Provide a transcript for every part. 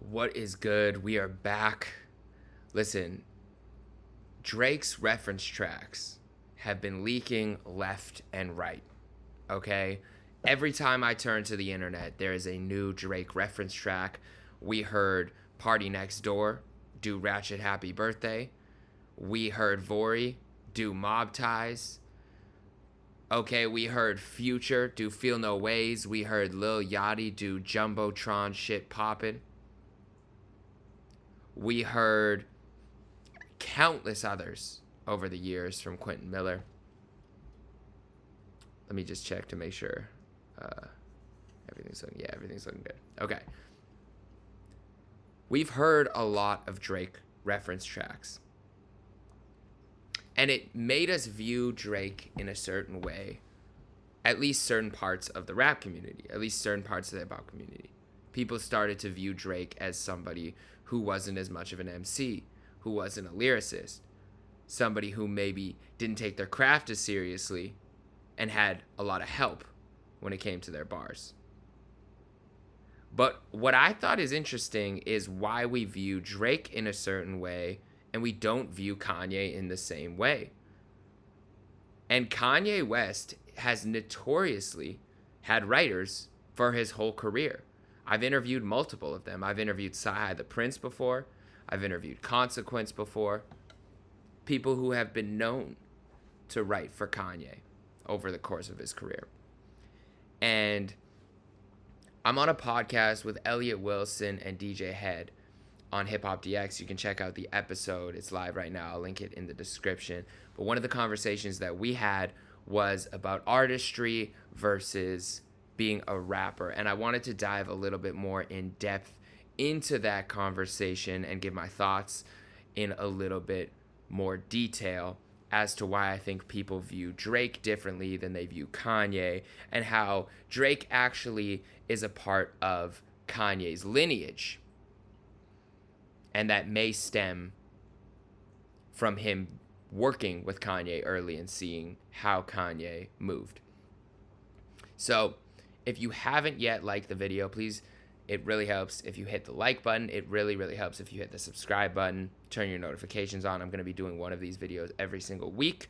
What is good? We are back. Listen, Drake's reference tracks have been leaking left and right. Okay? Every time I turn to the internet, there is a new Drake reference track. We heard Party Next Door do Ratchet Happy Birthday. We heard Vori do Mob Ties. Okay, we heard Future do Feel No Ways. We heard Lil Yachty do Jumbotron Shit Poppin'. We heard countless others over the years from Quentin Miller. Let me just check to make sure everything's looking good. Okay. We've heard a lot of Drake reference tracks. And it made us view Drake in a certain way, at least certain parts of the rap community, at least certain parts of the hip hop community. People started to view Drake as somebody who wasn't as much of an MC, who wasn't a lyricist, somebody who maybe didn't take their craft as seriously and had a lot of help when it came to their bars. But what I thought is interesting is why we view Drake in a certain way and we don't view Kanye in the same way. And Kanye West has notoriously had writers for his whole career. I've interviewed multiple of them. I've interviewed Sci the Prince before. I've interviewed Consequence before. People who have been known to write for Kanye over the course of his career. And I'm on a podcast with Elliot Wilson and DJ Head on Hip Hop DX. You can check out the episode. It's live right now. I'll link it in the description. But one of the conversations that we had was about artistry versus being a rapper. And I wanted to dive a little bit more in depth into that conversation and give my thoughts in a little bit more detail as to why I think people view Drake differently than they view Kanye, and how Drake actually is a part of Kanye's lineage. And that may stem from him working with Kanye early and seeing how Kanye moved. So if you haven't yet liked the video, please, it really helps if you hit the like button. It really, really helps if you hit the subscribe button, turn your notifications on. I'm going to be doing one of these videos every single week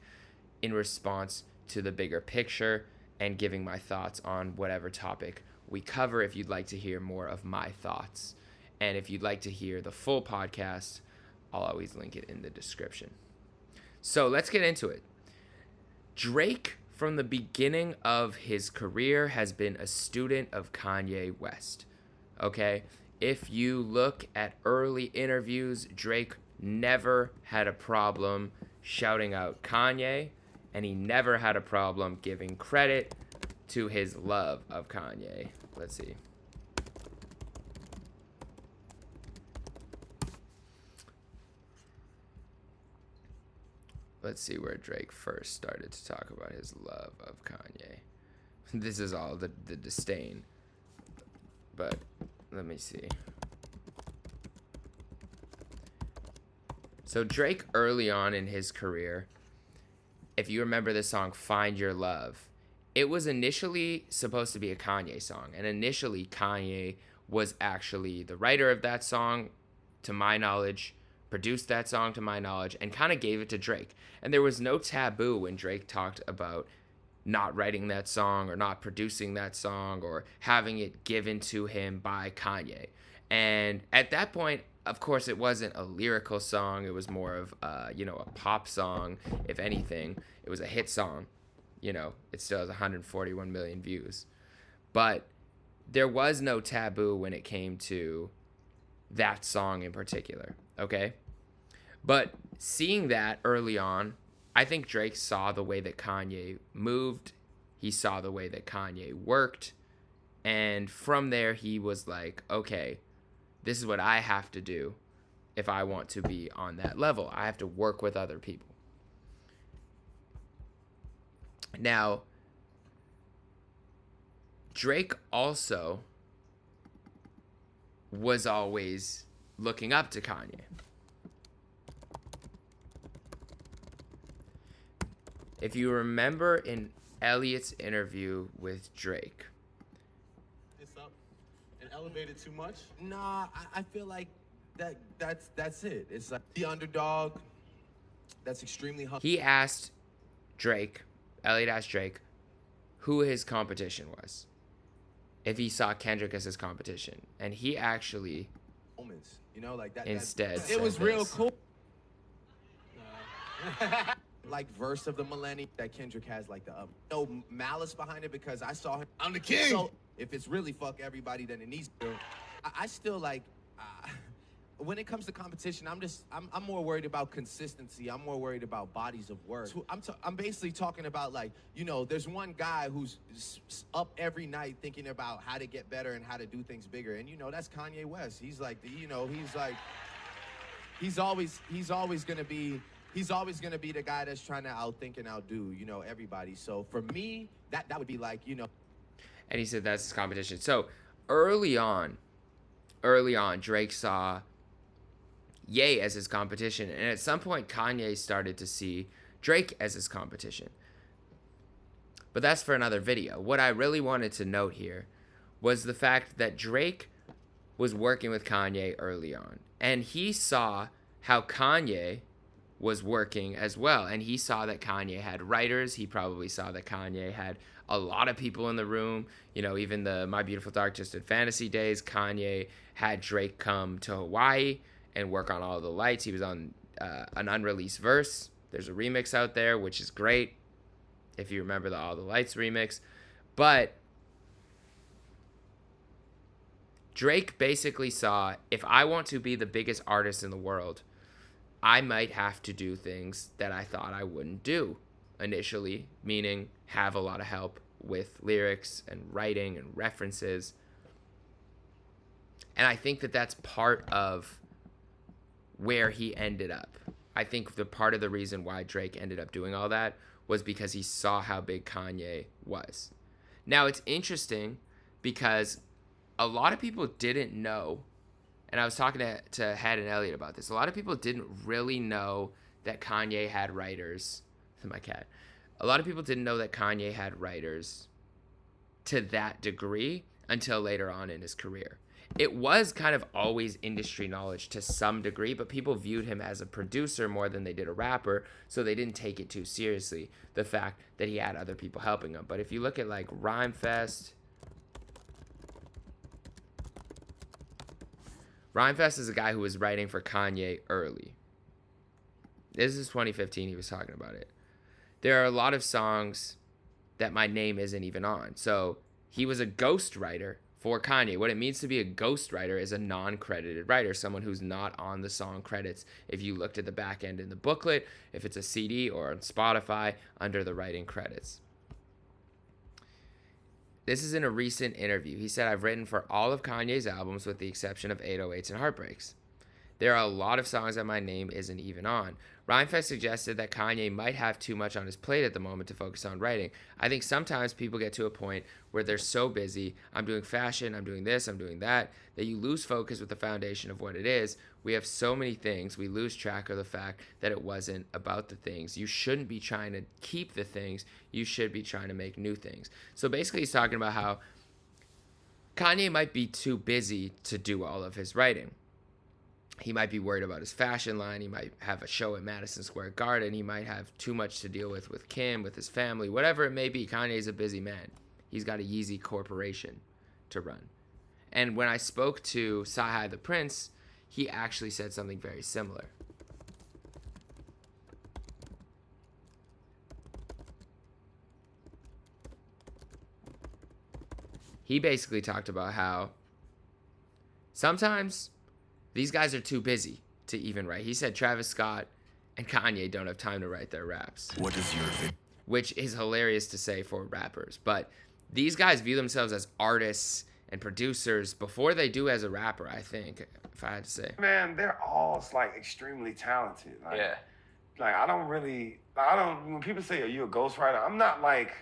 in response to the bigger picture and giving my thoughts on whatever topic we cover if you'd like to hear more of my thoughts. And if you'd like to hear the full podcast, I'll always link it in the description. So let's get into it. Drake, from the beginning of his career, has been a student of Kanye West. Okay? If you look at early interviews, Drake never had a problem shouting out Kanye, and he never had a problem giving credit to his love of Kanye. Let's see. Let's see where Drake first started to talk about his love of Kanye. This is all the disdain. But let me see. So Drake, early on in his career, if you remember the song Find Your Love, it was initially supposed to be a Kanye song. And initially Kanye was actually the writer of that song, to my knowledge, produced that song to my knowledge, and kind of gave it to Drake. And there was no taboo when Drake talked about not writing that song or not producing that song or having it given to him by Kanye. And at that point, of course, it wasn't a lyrical song. It was more of, a pop song. If anything, it was a hit song. It still has 141 million views. But there was no taboo when it came to that song in particular. Okay? But seeing that early on, I think Drake saw the way that Kanye moved. He saw the way that Kanye worked. And from there, he was like, okay, this is what I have to do if I want to be on that level. I have to work with other people. Now, Drake also was always looking up to Kanye. If you remember in Elliot's interview with Drake, and elevated too much? Nah, I feel like that's it. It's like the underdog that's extremely hungry. He asked Drake, Elliot asked Drake, who his competition was, if he saw Kendrick as his competition. And he actually Moments, you know, like that. instead It was said real this. cool. Like verse of the millennium that Kendrick has, like the no malice behind it, because I saw him. I'm the king. So if it's really fuck everybody, then it needs to. I still like. When it comes to competition, I'm more worried about consistency. I'm more worried about bodies of work. I'm basically talking about, like, you know, there's one guy who's up every night thinking about how to get better and how to do things bigger, and you know that's Kanye West. He's like, he's always gonna be the guy that's trying to outthink and outdo, you know, everybody. So for me, that would be like, you know. And he said that's his competition. So early on, Drake saw Ye as his competition, and at some point Kanye started to see Drake as his competition. But that's for another video. What I really wanted to note here was the fact that Drake was working with Kanye early on, and he saw how Kanye was working as well, and he saw that Kanye had writers. He probably saw that Kanye had a lot of people in the room. You know, even the My Beautiful Dark Twisted Fantasy days, Kanye had Drake come to Hawaii and work on All the Lights. He was on an unreleased verse. There's a remix out there, which is great, if you remember the All the Lights remix. But Drake basically saw, if I want to be the biggest artist in the world, I might have to do things that I thought I wouldn't do initially, meaning have a lot of help with lyrics and writing and references. And I think that that's part of where he ended up. I think the part of the reason why Drake ended up doing all that was because he saw how big Kanye was. Now, it's interesting because a lot of people didn't know, and I was talking to Head and Elliot about this, a lot of people didn't really know that Kanye had writers. My cat. A lot of people didn't know that Kanye had writers to that degree until later on in his career. It was kind of always industry knowledge to some degree, but people viewed him as a producer more than they did a rapper, so they didn't take it too seriously, the fact that he had other people helping him. But if you look at like Rhymefest is a guy who was writing for Kanye early. This is 2015, he was talking about it. There are a lot of songs that my name isn't even on. So he was a ghostwriter for Kanye. What it means to be a ghostwriter is a non-credited writer, someone who's not on the song credits. If you looked at the back end in the booklet, if it's a CD or on Spotify, under the writing credits. This is in a recent interview. He said, I've written for all of Kanye's albums with the exception of 808s and Heartbreaks. There are a lot of songs that my name isn't even on. Rhymefest suggested that Kanye might have too much on his plate at the moment to focus on writing. I think sometimes people get to a point where they're so busy, I'm doing fashion, I'm doing this, I'm doing that you lose focus with the foundation of what it is. We have so many things, we lose track of the fact that it wasn't about the things. You shouldn't be trying to keep the things, you should be trying to make new things. So basically he's talking about how Kanye might be too busy to do all of his writing. He might be worried about his fashion line. He might have a show at Madison Square Garden. He might have too much to deal with Kim, with his family, whatever it may be. Kanye's a busy man. He's got a Yeezy corporation to run. And when I spoke to Sahai the Prince, he actually said something very similar. He basically talked about how sometimes these guys are too busy to even write. He said Travis Scott and Kanye don't have time to write their raps. What is your which is hilarious to say for rappers. But these guys view themselves as artists and producers before they do as a rapper, I think, if I had to say. Man, they're all like extremely talented. Like, Yeah. Like when people say, are you a ghostwriter? I'm not like,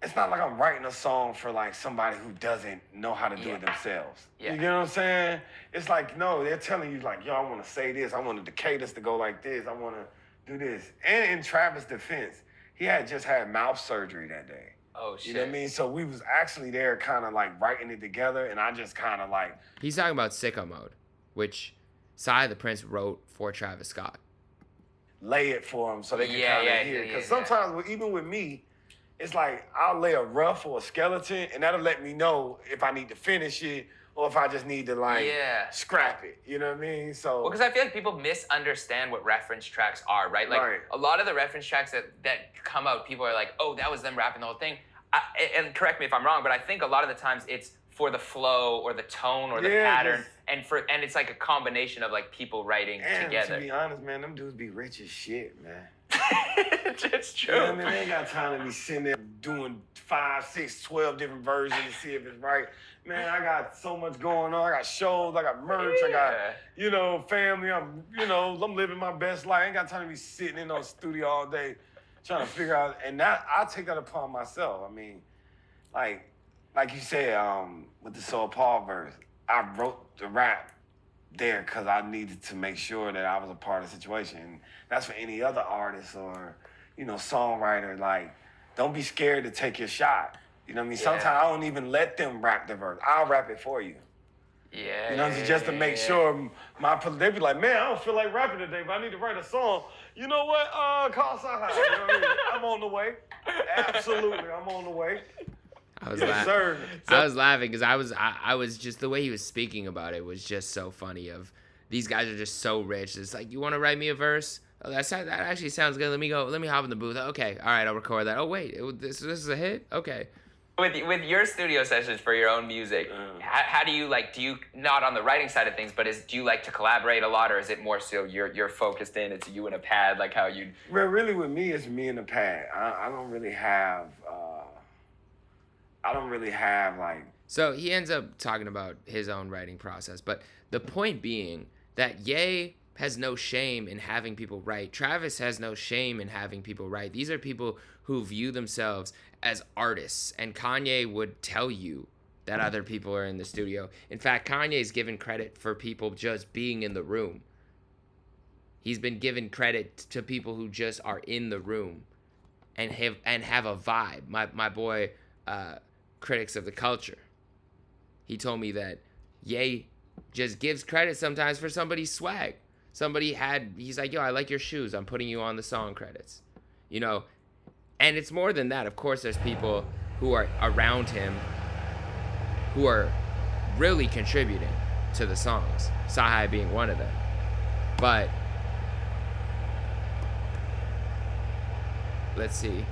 it's not like I'm writing a song for like somebody who doesn't know how to do it themselves. Yeah. You know what I'm saying? It's like, no, they're telling you like, yo, I want to say this. I want the cadence to go like this. I want to do this. And in Travis' defense, he had just had mouth surgery that day. Oh shit. You know what I mean? So we was actually there kind of like writing it together, and I just kind of like He's talking about Sicko Mode, which Psy the Prince wrote for Travis Scott. lay it for them so they can kind of hear. Because yeah. sometimes, even with me, it's like I'll lay a rough or a skeleton, and that'll let me know if I need to finish it or if I just need to like scrap it. You know what I mean? So well, because I feel like people misunderstand what reference tracks are, right? Like a lot of the reference tracks that come out, people are like, oh, that was them rapping the whole thing. And correct me if I'm wrong, but I think a lot of the times it's for the flow or the tone or the pattern, and it's like a combination of like people writing together. To be honest, man, them dudes be rich as shit, man. It's true. You know what I mean? They ain't got time to be sitting there doing 5, 6, 12 different versions to see if it's right. Man, I got so much going on. I got shows, I got merch, I got, family. I'm living my best life. I ain't got time to be sitting in the studio all day trying to figure out. And that I take that upon myself. I mean, like you said, with the Soul Paul verse, I wrote the rap there because I needed to make sure that I was a part of the situation. And that's for any other artist or, songwriter. Like, don't be scared to take your shot. You know what I mean? Yeah. Sometimes I don't even let them rap the verse. I'll rap it for you. Yeah. Just to make sure they be like, man, I don't feel like rapping today, but I need to write a song. You know what? Call Sahai. You know what I mean? I'm on the way. Absolutely, I'm on the way. I was laughing because I was just the way he was speaking about it was just so funny. Of these guys are just so rich. It's like, you want to write me a verse? Oh, that actually sounds good. Let me hop in the booth. Okay, all right, I'll record that. Oh wait, this is a hit. Okay. With your studio sessions for your own music, how do you do you, not on the writing side of things, but do you like to collaborate a lot, or is it more so you're focused in, it's you and a pad, like how you? Well, really with me, it's me and a pad. I don't really have like. So he ends up talking about his own writing process, but the point being that Ye has no shame in having people write. Travis has no shame in having people write. These are people who view themselves as artists, and Kanye would tell you that other people are in the studio. In fact, Kanye's given credit for people just being in the room. He's been given credit to people who just are in the room and have a vibe. My boy, Critics of the Culture, he told me that Ye just gives credit sometimes for somebody's swag. He's like, yo, I like your shoes, I'm putting you on the song credits. And it's more than that. Of course, there's people who are around him who are really contributing to the songs, Sahai being one of them. But let's see.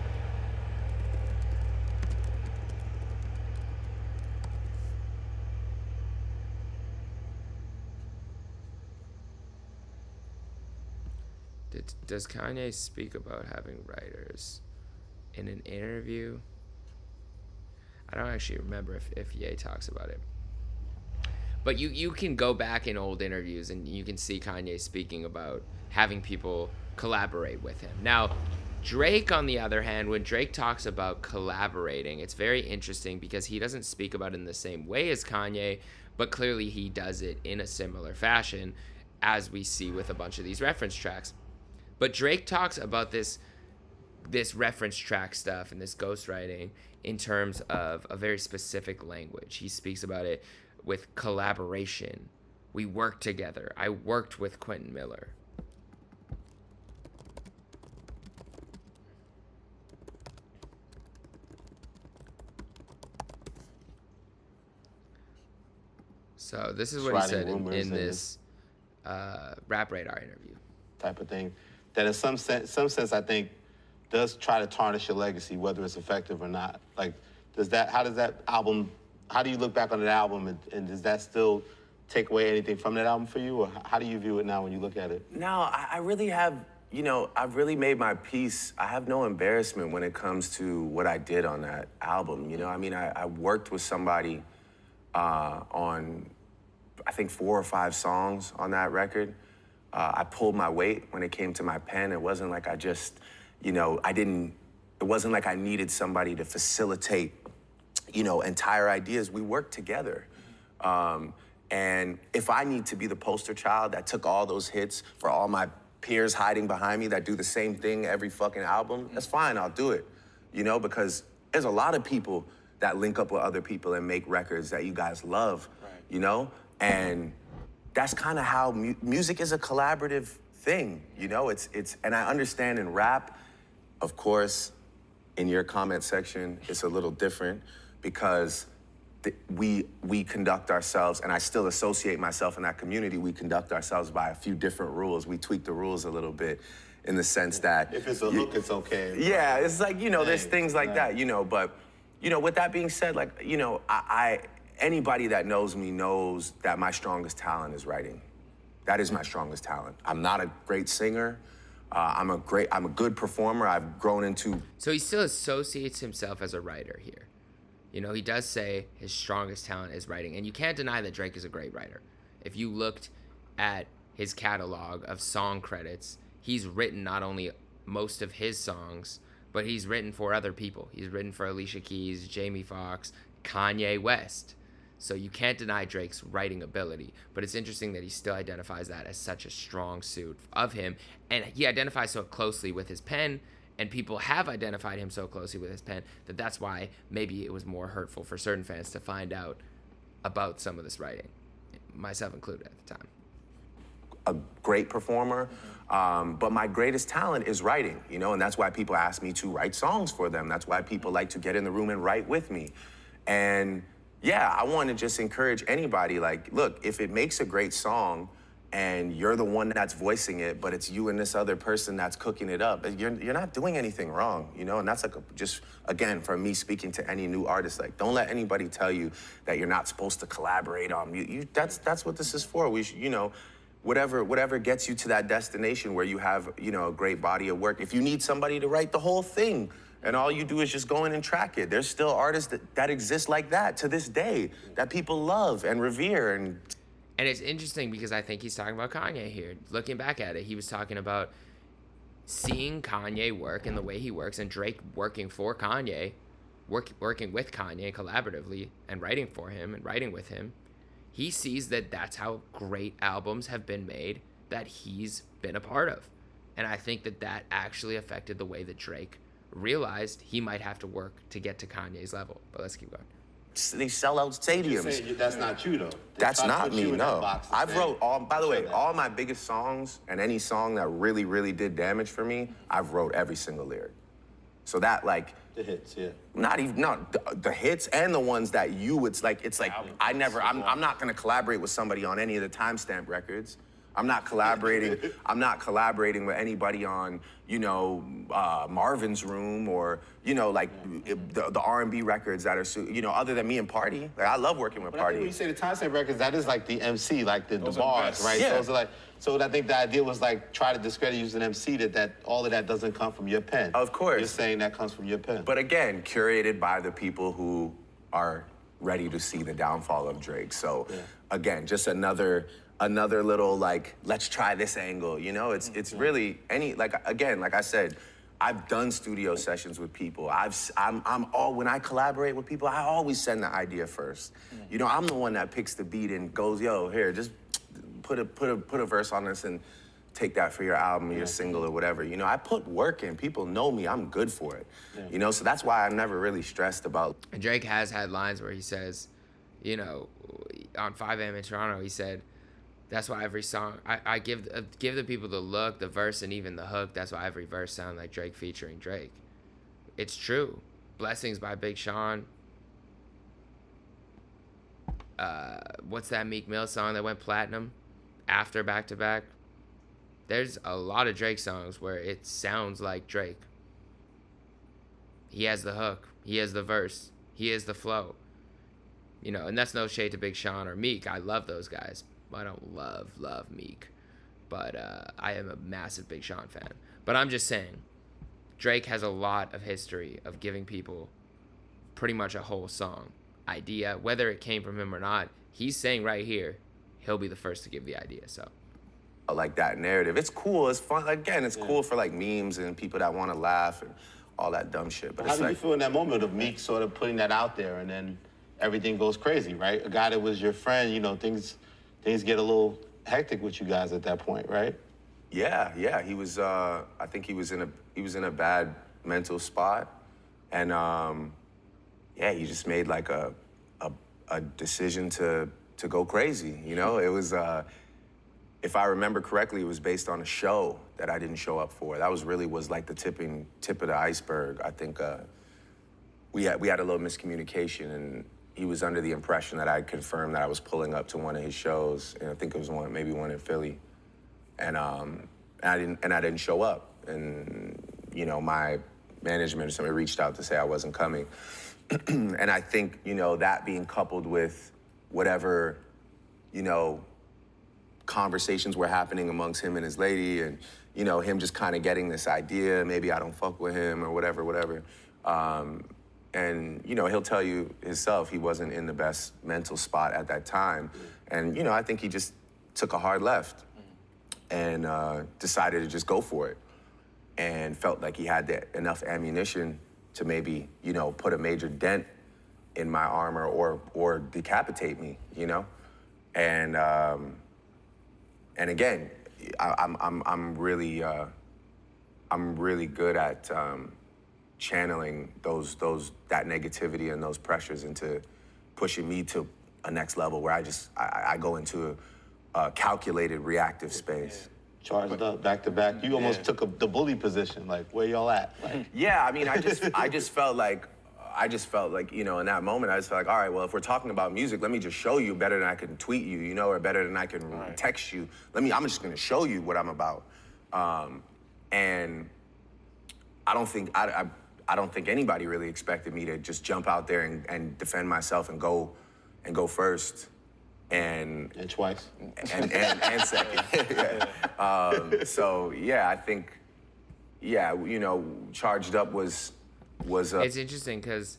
Does Kanye speak about having writers in an interview? I don't actually remember if Ye talks about it. But you can go back in old interviews and you can see Kanye speaking about having people collaborate with him. Now, Drake, on the other hand, when Drake talks about collaborating, it's very interesting because he doesn't speak about it in the same way as Kanye, but clearly he does it in a similar fashion, as we see with a bunch of these reference tracks. But Drake talks about this reference track stuff and this ghostwriting in terms of a very specific language. He speaks about it with collaboration. We worked together. I worked with Quentin Miller. So this is what he said in this Rap Radar interview. Type of thing. That in some sense, I think, does try to tarnish your legacy, whether it's effective or not. Like, how do you look back on that album, and does that still take away anything from that album for you, or how do you view it now when you look at it? No, I really have, I've really made my peace. I have no embarrassment when it comes to what I did on that album, I worked with somebody on, I think, 4 or 5 songs on that record. I pulled my weight when it came to my pen. It wasn't like I just, it wasn't like I needed somebody to facilitate, entire ideas. We worked together. And if I need to be the poster child that took all those hits for all my peers hiding behind me that do the same thing every fucking album, that's fine, I'll do it. Because there's a lot of people that link up with other people and make records that you guys love, you know? And that's kind of how music is a collaborative thing, you know? And I understand in rap, of course, in your comment section, it's a little different because we conduct ourselves, and I still associate myself in that community, we conduct ourselves by a few different rules. We tweak the rules a little bit in the sense that... If it's a hook, it's okay. Yeah, it's like, you know, there's things like that, you know, but, you know, with that being said, like, you know, anybody that knows me knows that my strongest talent is writing. That is my strongest talent. I'm not a great singer. I'm a good performer. I've grown into... So he still associates himself as a writer here. You know, he does say his strongest talent is writing, and you can't deny that Drake is a great writer. If you looked at his catalog of song credits, he's written not only most of his songs, but he's written for other people. He's written for Alicia Keys, Jamie Foxx, Kanye West. So you can't deny Drake's writing ability, but it's interesting that he still identifies that as such a strong suit of him, and he identifies so closely with his pen, and people have identified him so closely with his pen that that's why maybe it was more hurtful for certain fans to find out about some of this writing, myself included at the time. A great performer, but my greatest talent is writing, you know, and that's why people ask me to write songs for them. That's why people like to get in the room and write with me. And yeah, I want to just encourage anybody, like, look, if it makes a great song and you're the one that's voicing it, but it's you and this other person that's cooking it up, you're not doing anything wrong, you know? And that's like just, again, for me speaking to any new artist, like, don't let anybody tell you that you're not supposed to collaborate on that's what this is for. We should, you know, whatever gets you to that destination where you have, you know, a great body of work. If you need somebody to write the whole thing and all you do is just go in and track it, there's still artists that exist like that to this day that people love and revere. And it's interesting because I think he's talking about Kanye here. Looking back at it, he was talking about seeing Kanye work and the way he works, and Drake working for Kanye, working with Kanye collaboratively and writing for him and writing with him. He sees that that's how great albums have been made that he's been a part of. And I think that that actually affected the way that Drake realized he might have to work to get to Kanye's level. But let's keep going. They sell out stadiums. That's not you, though. That's not me, no. I've wrote by the way, all my biggest songs and any song that really, really did damage for me, I've wrote every single lyric. So that, like... The hits, yeah. The hits and the ones that you would, like, it's like, I'm not gonna collaborate with somebody on any of the timestamp records. I'm not collaborating with anybody on, you know, Marvin's Room or, you know, like the R&B records that are, you know, other than me and Party. Like, I love working with Party. When you say the timestamp records, that is like the MC, like the bars, right? Yeah. Those are like, so I think the idea was like try to discredit you as an MC, that all of that doesn't come from your pen. Of course. You're saying that comes from your pen. But again, curated by the people who are ready to see the downfall of Drake. So again, just another little, like, let's try this angle, you know? It's really like I said, I've done studio sessions with people. When I collaborate with people, I always send the idea first. You know, I'm the one that picks the beat and goes, yo, here, just put a verse on this and take that for your album or your single or whatever. You know, I put work in. People know me. I'm good for it. You know, so that's why I'm never really stressed about. And Drake has had lines where he says, you know, on 5 a.m. in Toronto, he said, that's why every song, I give the people the look, the verse, and even the hook. That's why every verse sounds like Drake featuring Drake. It's true. Blessings by Big Sean. What's that Meek Mill song that went platinum? After Back to Back. There's a lot of Drake songs where it sounds like Drake. He has the hook. He has the verse. He has the flow. You know, and that's no shade to Big Sean or Meek. I love those guys. I don't love Meek, but I am a massive Big Sean fan. But I'm just saying, Drake has a lot of history of giving people pretty much a whole song idea, whether it came from him or not. He's saying right here, he'll be the first to give the idea. So, like that narrative, it's cool. It's fun. Again, it's cool for like memes and people that want to laugh and all that dumb shit. But how it's do like, you feel in that moment of Meek sort of putting that out there and then everything goes crazy, right? A guy that was your friend, you know, things get a little hectic with you guys at that point, right? Yeah. He was. I think he was in a bad mental spot, and yeah, he just made like a decision to go crazy. You know, it was if I remember correctly, it was based on a show that I didn't show up for. That was like the tip of the iceberg. I think we had a little miscommunication, and he was under the impression that I confirmed that I was pulling up to one of his shows, and I think it was maybe one in Philly, and I didn't show up, and you know, my management or somebody reached out to say I wasn't coming, and I think, you know, that being coupled with whatever, you know, conversations were happening amongst him and his lady, and you know, him just kind of getting this idea, maybe I don't fuck with him or whatever. And you know, he'll tell you himself he wasn't in the best mental spot at that time, and you know, I think he just took a hard left and decided to just go for it, and felt like he had enough ammunition to maybe, you know, put a major dent in my armor or decapitate me, you know, and again, I'm really good at channeling that negativity and those pressures into pushing me to a next level where I go into a calculated reactive space. Charged up, back to back. You almost took the bully position. Like, where y'all at? Like, yeah, I mean, I just felt like, you know, in that moment, I just felt like, all right, well, if we're talking about music, let me just show you better than I can tweet you, you know, or better than I can text you. I'm just gonna show you what I'm about. And I don't think anybody really expected me to just jump out there and defend myself and go first. And twice. And second. Yeah. So yeah, I think, yeah, you know, Charged Up was It's interesting because,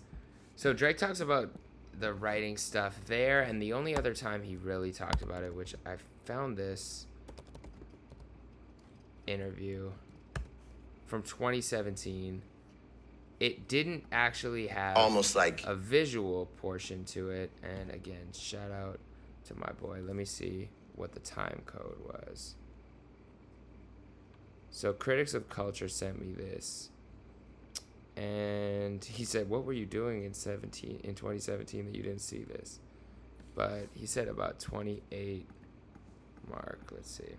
so Drake talks about the writing stuff there, and the only other time he really talked about it, which I found this interview from 2017, it didn't actually have almost like a visual portion to it. And again, shout out to my boy. Let me see what the time code was. So Critics of Culture sent me this, and he said, what were you doing in 2017 that you didn't see this? But he said about 28 mark. Let's see.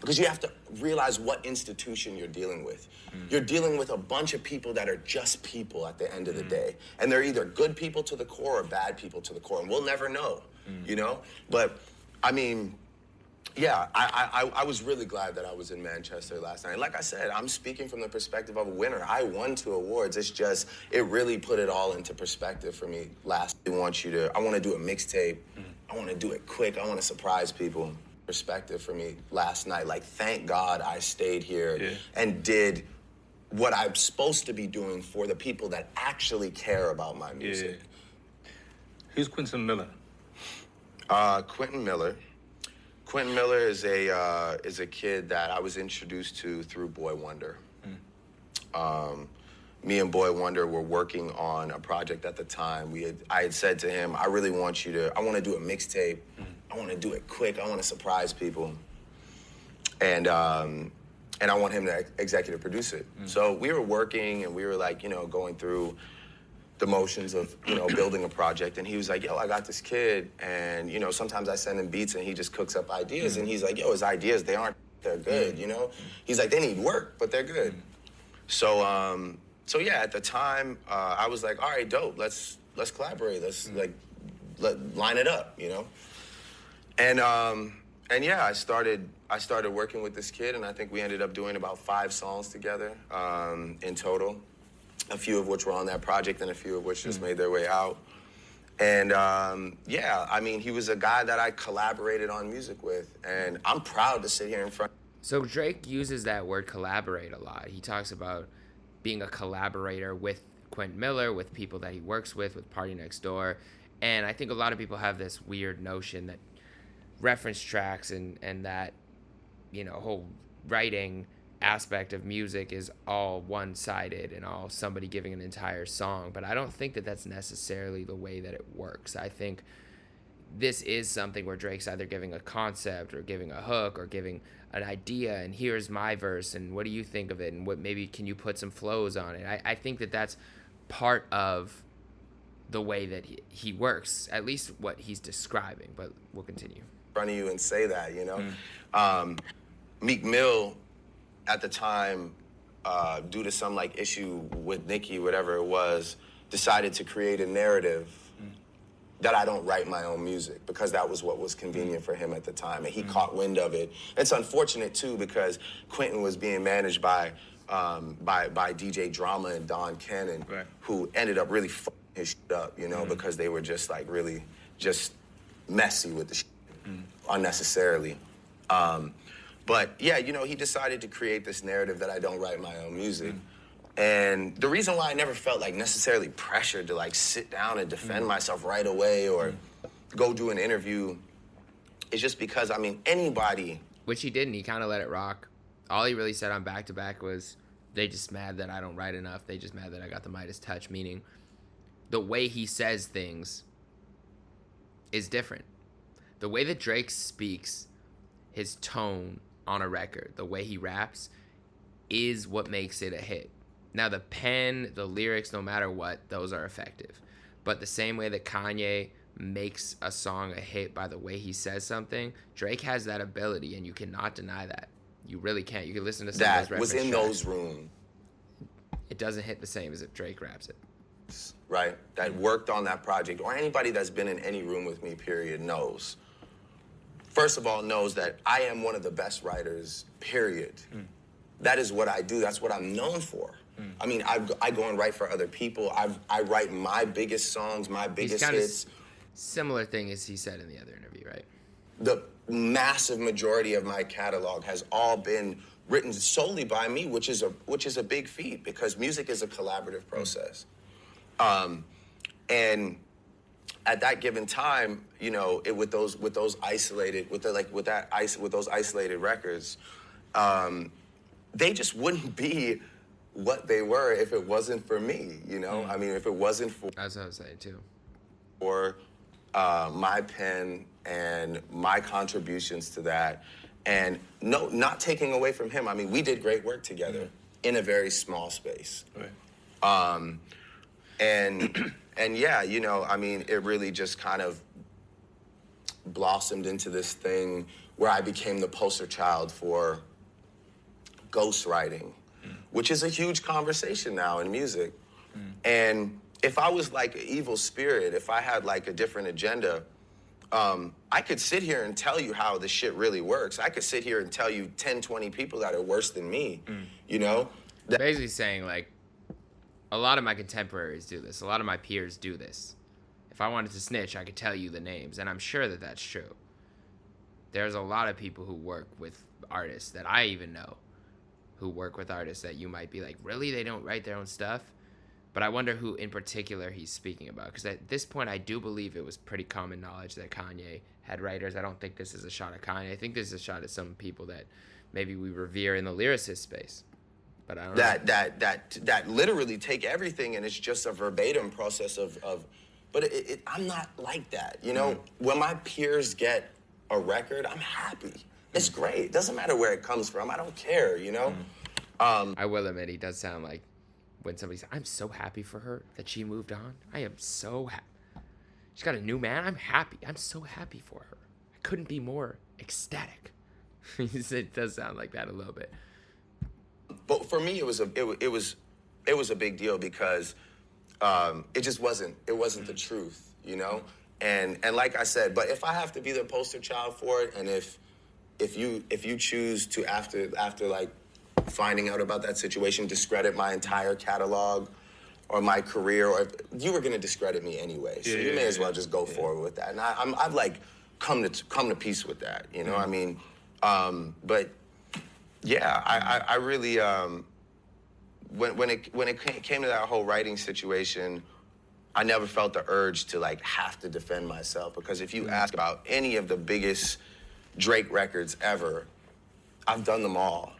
Because you have to realize what institution you're dealing with. You're dealing with a bunch of people that are just people at the end of the day. And they're either good people to the core or bad people to the core. And we'll never know, you know? But, I mean, yeah, I was really glad that I was in Manchester last night. Like I said, I'm speaking from the perspective of a winner. I won 2 awards. It's just, it really put it all into perspective for me last. I want to do a mixtape. I want to do it quick. I want to surprise people. Perspective for me last night. Like, thank God I stayed here and did what I'm supposed to be doing for the people that actually care about my music. Who's Quentin Miller? Quentin Miller. Quentin Miller is a kid that I was introduced to through Boy Wonder. Me and Boy Wonder were working on a project at the time. I had said to him, I really want I want to do a mixtape. I want to do it quick. I want to surprise people. And I want him to executive produce it. So we were working, and we were like, you know, going through the motions of, you know, building a project. And he was like, yo, I got this kid. And, you know, sometimes I send him beats and he just cooks up ideas. And he's like, yo, his ideas, they're good, you know? He's like, they need work, but they're good. So yeah, at the time, I was like, all right, dope, let's collaborate. Let's line it up, you know? And yeah, I started working with this kid, and I think we ended up doing about 5 songs together in total, a few of which were on that project and a few of which just made their way out. And yeah, I mean, he was a guy that I collaborated on music with, and I'm proud to sit here in front. So Drake uses that word collaborate a lot. He talks about being a collaborator with Quentin Miller, with people that he works with Party Next Door. And I think a lot of people have this weird notion that reference tracks and that, you know, whole writing aspect of music is all one-sided and all somebody giving an entire song. But I don't think that that's necessarily the way that it works. I think this is something where Drake's either giving a concept or giving a hook or giving an idea, and here's my verse, and what do you think of it, and what maybe can you put some flows on it. I think that that's part of the way that he works, at least what he's describing, but we'll continue. In front of you and say that, you know? Meek Mill, at the time, due to some like issue with Nicki, whatever it was, decided to create a narrative that I don't write my own music, because that was what was convenient for him at the time, and he caught wind of it. It's unfortunate too, because Quentin was being managed by DJ Drama and Don Cannon, Right. who ended up really fucking his shit up, you know, because they were just like really just messy with the shit unnecessarily. But yeah, you know, he decided to create this narrative that I don't write my own music. And the reason why I never felt like necessarily pressured to like sit down and defend myself right away or go do an interview is just because, I mean, anybody. Which he didn't. He kind of let it rock. All he really said on Back to Back was, they just mad that I don't write enough. They just mad that I got the Midas touch, meaning the way he says things is different. The way that Drake speaks, his tone on a record, the way he raps, is what makes it a hit. Now, the pen, the lyrics, no matter what, those are effective. But the same way that Kanye makes a song a hit by the way he says something, Drake has that ability, and you cannot deny that. You really can't. You can listen to some of those That was reference in tracks. those rooms. It doesn't hit the same as if Drake raps it. Right, that worked on that project, or anybody that's been in any room with me, period, knows. First of all, knows that I am one of the best writers, period. That is what I do. That's what I'm known for. I mean, I go and write for other people. I write my biggest songs, my biggest hits. Similar thing as he said in the other interview, right? The massive majority of my catalog has all been written solely by me, which is a big feat, because music is a collaborative process. And at that given time, you know, with those isolated records, they just wouldn't be what they were if it wasn't for me, you know? I mean, if it wasn't for That's what I was saying too. my pen and my contributions to that, and no, not taking away from him. I mean, we did great work together in a very small space. Right. And yeah, you know, I mean, it really just kind of blossomed into this thing where I became the poster child for ghostwriting, which is a huge conversation now in music. And if I was like an evil spirit, if I had like a different agenda, I could sit here and tell you how the shit really works. I could sit here and tell you 10, 20 people that are worse than me, you know? Basically saying, like, a lot of my contemporaries do this. A lot of my peers do this. If I wanted to snitch, I could tell you the names, and I'm sure that that's true. There's a lot of people who work with artists that I even know, who work with artists that you might be like, really? They don't write their own stuff? But I wonder who in particular he's speaking about, because at this point, I do believe it was pretty common knowledge that Kanye had writers. I don't think this is a shot at Kanye. I think this is a shot at some people that maybe we revere in the lyricist space. But I don't know. That literally take everything, and it's just a verbatim process of but I'm not like that, you know? When my peers get a record, I'm happy. It's great. Doesn't matter where it comes from. I don't care, you know? I will admit, he does sound like when somebody says, I'm so happy for her that she moved on. I am so happy. She's got a new man. I'm happy. I'm so happy for her. I couldn't be more ecstatic. It does sound like that a little bit. But for me, it was a big deal because it just wasn't the truth, you know? And like I said, but if I have to be the poster child for it, and if you choose to after like finding out about that situation, discredit my entire catalog or my career, or if you were gonna discredit me anyway, so you may as well just go forward with that. And I've like come to peace with that, you know? I mean, but yeah, I really when it came to that whole writing situation, I never felt the urge to like have to defend myself, because if you ask about any of the biggest Drake records ever, I've done them all.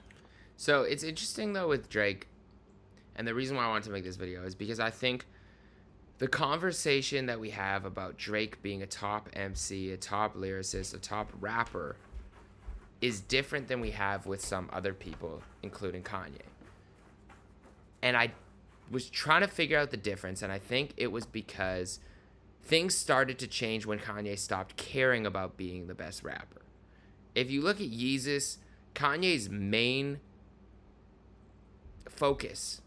So it's interesting though with Drake, and the reason why I wanted to make this video is because I think the conversation that we have about Drake being a top MC, a top lyricist, a top rapper is different than we have with some other people, including Kanye. And was trying to figure out the difference, and I think it was because things started to change when Kanye stopped caring about being the best rapper. If you look at Yeezus, Kanye's main focus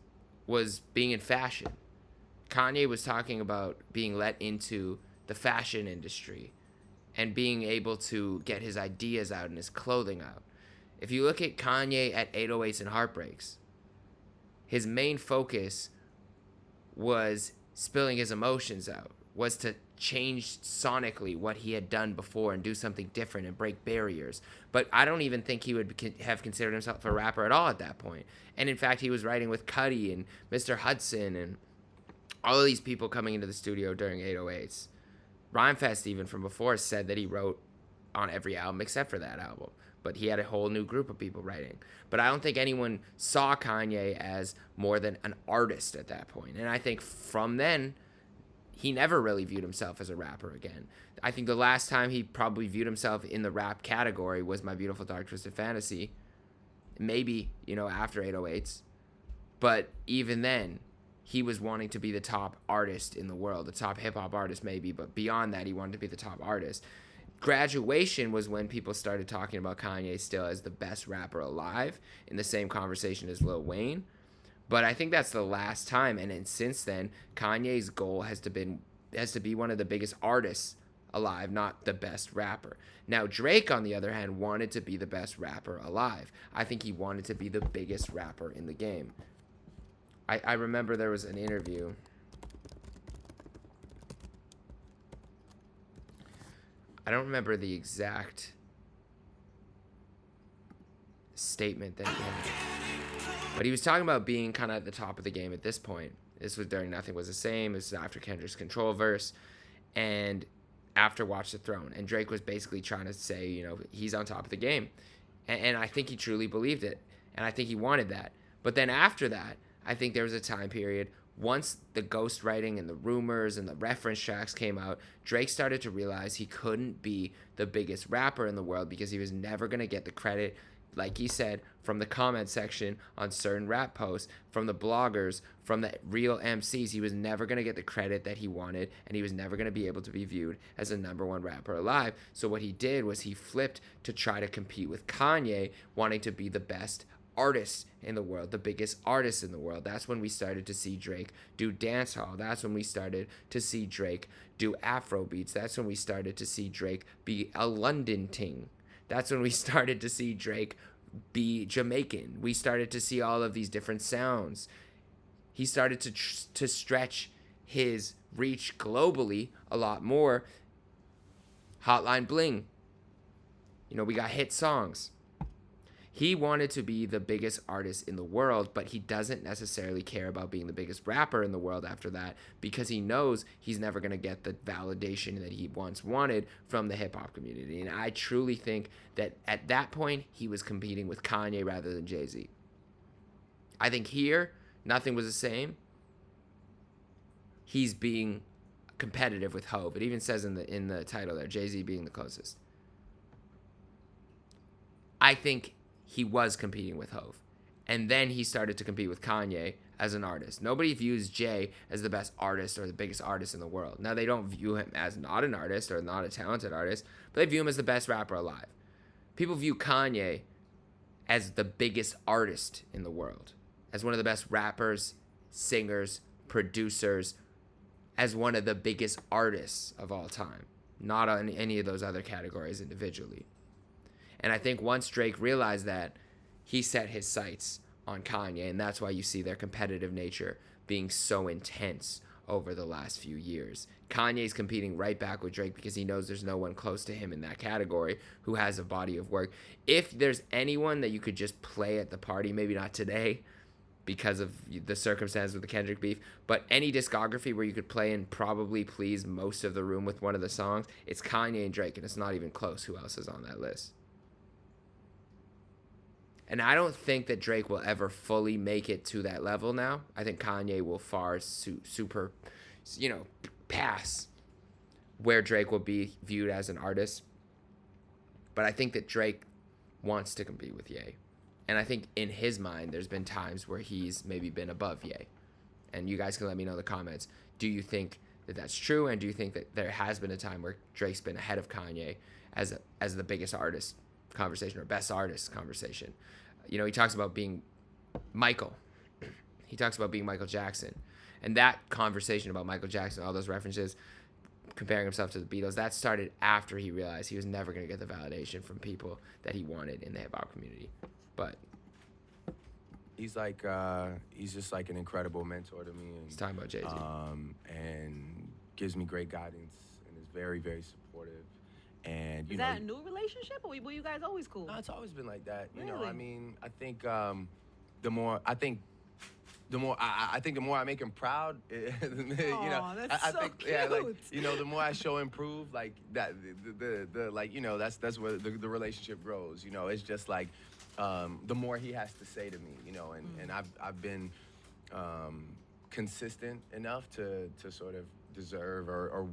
was being in fashion. Kanye was talking about being let into the fashion industry and being able to get his ideas out and his clothing out. If you look at Kanye at 808s and Heartbreaks, his main focus was spilling his emotions out, was to change sonically what he had done before and do something different and break barriers. But I don't even think he would have considered himself a rapper at all at that point. And in fact, he was writing with Cudi and Mr. Hudson and all of these people coming into the studio during 808s. Rhymefest, even from before, said that he wrote on every album except for that album. But he had a whole new group of people writing. But I don't think anyone saw Kanye as more than an artist at that point. And I think from then, he never really viewed himself as a rapper again. I think the last time he probably viewed himself in the rap category was My Beautiful Dark Twisted Fantasy. Maybe, after 808s. But even then, he was wanting to be the top artist in the world, the top hip-hop artist maybe, but beyond that, he wanted to be the top artist. Graduation was when people started talking about Kanye still as the best rapper alive, in the same conversation as Lil Wayne. But I think that's the last time, and then since then, Kanye's goal has to be one of the biggest artists alive, not the best rapper. Now, Drake, on the other hand, wanted to be the best rapper alive. I think he wanted to be the biggest rapper in the game. I remember there was an interview. I don't remember the exact statement that he had. But he was talking about being kind of at the top of the game at this point. This was during Nothing Was the Same. This was after Kendrick's Control verse. And after Watch the Throne. And Drake was basically trying to say, he's on top of the game. And I think he truly believed it. And I think he wanted that. But then after that, I think there was a time period, once the ghostwriting and the rumors and the reference tracks came out, Drake started to realize he couldn't be the biggest rapper in the world because he was never going to get the credit, like he said, from the comment section on certain rap posts, from the bloggers, from the real MCs. He was never going to get the credit that he wanted, and he was never going to be able to be viewed as a number one rapper alive. So what he did was he flipped to try to compete with Kanye, wanting to be the best artist in the world, the biggest artist in the world. That's when we started to see Drake do dancehall. That's when we started to see Drake do Afro beats. That's when we started to see Drake be a London ting. That's when we started to see Drake be Jamaican. We started to see all of these different sounds. He started to stretch his reach globally a lot more. Hotline Bling. We got hit songs. He wanted to be the biggest artist in the world, but he doesn't necessarily care about being the biggest rapper in the world after that because he knows he's never going to get the validation that he once wanted from the hip-hop community. And I truly think that at that point, he was competing with Kanye rather than Jay-Z. I think here, Nothing Was the Same. He's being competitive with Hov. It even says in the title there, Jay-Z being the closest. I think he was competing with Hov. And then he started to compete with Kanye as an artist. Nobody views Jay as the best artist or the biggest artist in the world. Now, they don't view him as not an artist or not a talented artist, but they view him as the best rapper alive. People view Kanye as the biggest artist in the world, as one of the best rappers, singers, producers, as one of the biggest artists of all time, not on any of those other categories individually. And I think once Drake realized that, he set his sights on Kanye, and that's why you see their competitive nature being so intense over the last few years. Kanye's competing right back with Drake because he knows there's no one close to him in that category who has a body of work. If there's anyone that you could just play at the party, maybe not today because of the circumstances with the Kendrick beef, but any discography where you could play and probably please most of the room with one of the songs, it's Kanye and Drake, and it's not even close who else is on that list. And I don't think that Drake will ever fully make it to that level now. I think Kanye will far pass where Drake will be viewed as an artist. But I think that Drake wants to compete with Ye. And I think in his mind, there's been times where he's maybe been above Ye. And you guys can let me know in the comments. Do you think that that's true? And do you think that there has been a time where Drake's been ahead of Kanye as the biggest artist conversation or best artist conversation? You know, he talks about being Michael. He talks about being Michael Jackson. And that conversation about Michael Jackson, all those references, comparing himself to the Beatles, that started after he realized he was never going to get the validation from people that he wanted in the hip-hop community. But he's like, he's just like an incredible mentor to me. And, he's talking about Jay-Z. And gives me great guidance and is very, very supportive. And, Is that a new relationship, or were you guys always cool? No, it's always been like that. You know, Really? I mean, I think the more I make him proud, you know, that's I so think, yeah, like, cute. you know, the more I show him prove, like that, the like, you know, that's where the relationship grows. You know, it's just like the more he has to say to me, you know, and I've been consistent enough to sort of deserve or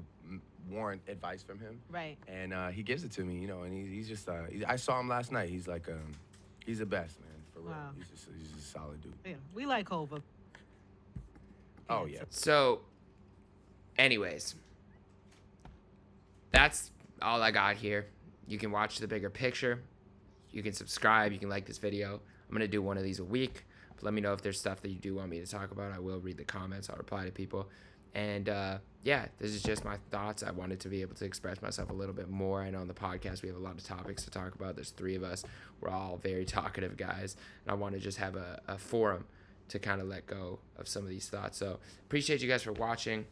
warrant advice from him. Right. And he gives it to me, you know, and he's just I saw him last night. He's like he's the best, man, for real. Wow. He's just a solid dude. Yeah, we like Hova. Oh yeah. So, anyways, that's all I got here. You can watch the bigger picture. You can subscribe. You can like this video. I'm going to do one of these a week. But let me know if there's stuff that you do want me to talk about. I will read the comments. I'll reply to people. And yeah, this is just my thoughts. I wanted to be able to express myself a little bit more. I know on the podcast we have a lot of topics to talk about. There's 3 of us. We're all very talkative guys. And I want to just have a forum to kind of let go of some of these thoughts. So appreciate you guys for watching.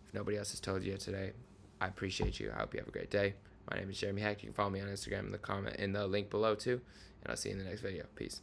If nobody else has told you yet today, I appreciate you. I hope you have a great day. My name is Jeremy Heck. You can follow me on Instagram in the link below too. And I'll see you in the next video. Peace.